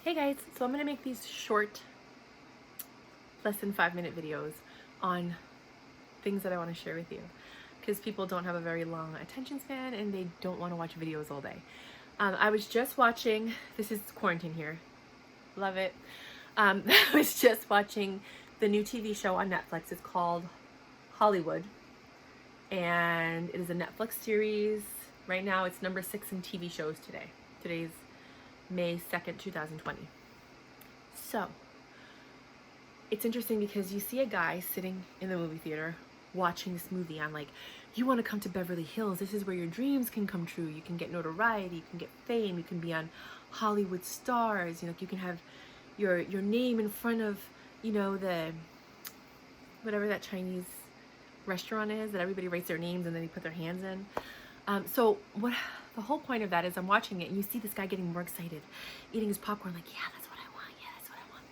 Hey guys, so I'm going to make these short, less than 5-minute videos on things that I want to share with you because people don't have a very long attention span and they don't want to watch videos all day. I was just watching, this is quarantine here, love it. I was just watching the new TV show on Netflix. It's called Hollywood and it is a Netflix series. Right now it's number 6 in TV shows today. Today's May 2nd, 2020. So, it's interesting because you see a guy sitting in the movie theater watching this movie on like, you want to come to Beverly Hills, this is where your dreams can come true. You can get notoriety, you can get fame, you can be on Hollywood stars, you know, you can have your name in front of, you know, the whatever that Chinese restaurant is that everybody writes their names and then they put their hands in. So what the whole point of that is I'm watching it and you see this guy getting more excited, eating his popcorn like, yeah, that's what I want. Yeah, that's what I want.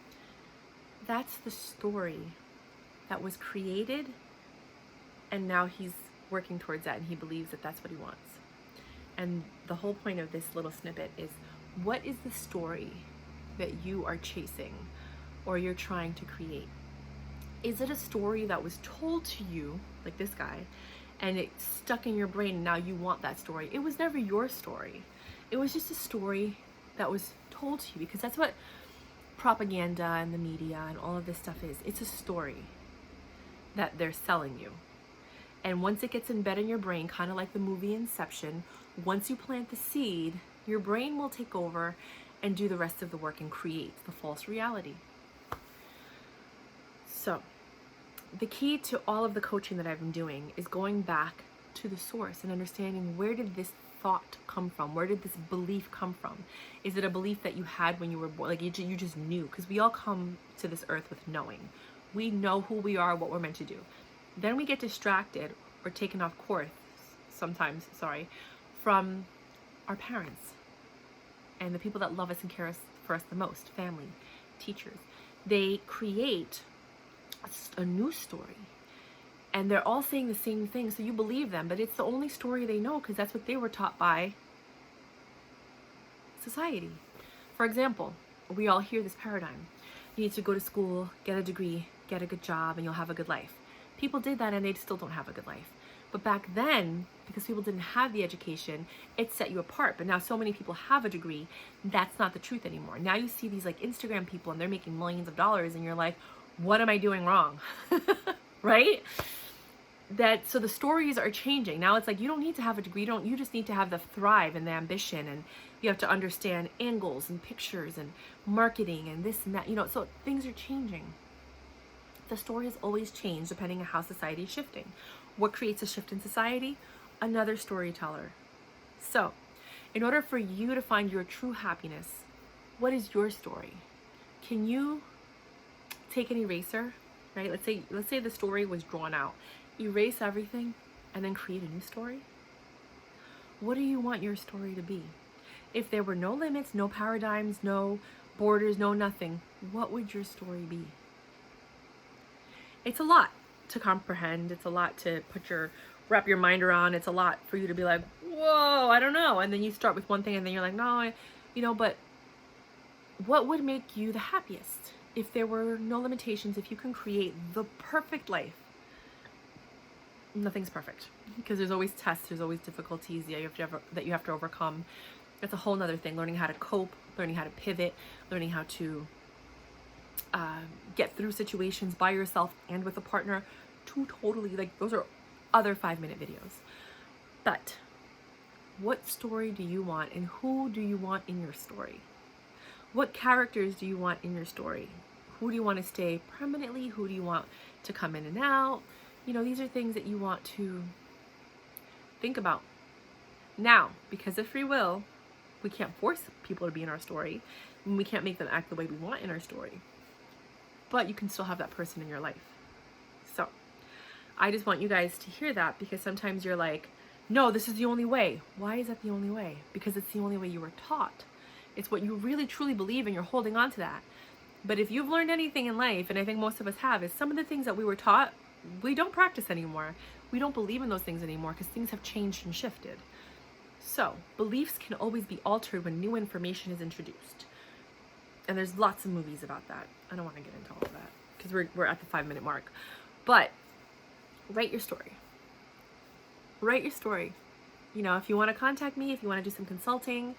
That's the story that was created and now he's working towards that and he believes that that's what he wants. And the whole point of this little snippet is, what is the story that you are chasing or you're trying to create? Is it a story that was told to you, like this guy, and it's stuck in your brain and now you want that story? It was never your story. It was just a story that was told to you, because that's what propaganda and the media and all of this stuff is. It's a story that they're selling you. And once it gets embedded in your brain, kind of like the movie Inception, once you plant the seed, your brain will take over and do the rest of the work and create the false reality. So, the key to all of the coaching that I've been doing is going back to the source and understanding, where did this thought come from? Where did this belief come from? Is it a belief that you had when you were born? Like you just knew? Because we all come to this earth with knowing. We know who we are, what we're meant to do. Then we get distracted or taken off course sometimes, from our parents and the people that love us and care for us the most, family, teachers. They create a new story and they're all saying the same thing, so you believe them, but it's the only story they know because that's what they were taught by society. For example, we all hear this paradigm: you need to go to school, get a degree, get a good job, and you'll have a good life. People did that and they still don't have a good life. But back then, because people didn't have the education, it set you apart. But now so many people have a degree, that's not the truth anymore. Now you see these like Instagram people and they're making millions of dollars and you're like, what am I doing wrong? Right? So the stories are changing. Now it's like, you don't need to have a degree, you just need to have the thrive and the ambition, and you have to understand angles and pictures and marketing and this and that, you know, so things are changing. The story has always changed depending on how society is shifting. What creates a shift in society? Another storyteller. So, in order for you to find your true happiness, what is your story? Can you take an eraser, right? Let's say the story was drawn out. Erase everything and then create a new story. What do you want your story to be? If there were no limits, no paradigms, no borders, no nothing, what would your story be? It's a lot to comprehend. It's a lot to wrap your mind around. It's a lot for you to be like, whoa, I don't know. And then you start with one thing and then you're like, no, but what would make you the happiest? If there were no limitations, if you can create the perfect life. Nothing's perfect because there's always tests, there's always difficulties that you have to overcome. That's a whole nother thing. Learning how to cope, learning how to pivot, learning how to get through situations by yourself and with a partner. Those are other 5-minute videos. But what story do you want and who do you want in your story? What characters do you want in your story? Who do you want to stay permanently? Who do you want to come in and out? You know, these are things that you want to think about. Now, because of free will, we can't force people to be in our story, and we can't make them act the way we want in our story. But you can still have that person in your life. So, I just want you guys to hear that, because sometimes you're like, no, this is the only way. Why is that the only way? Because it's the only way you were taught. It's what you really truly believe and you're holding on to that. But if you've learned anything in life, and I think most of us have, is some of the things that we were taught, we don't practice anymore. We don't believe in those things anymore because things have changed and shifted. So, beliefs can always be altered when new information is introduced. And there's lots of movies about that. I don't want to get into all of that because we're at the 5-minute mark. But write your story. Write your story. You know, if you want to contact me, if you want to do some consulting,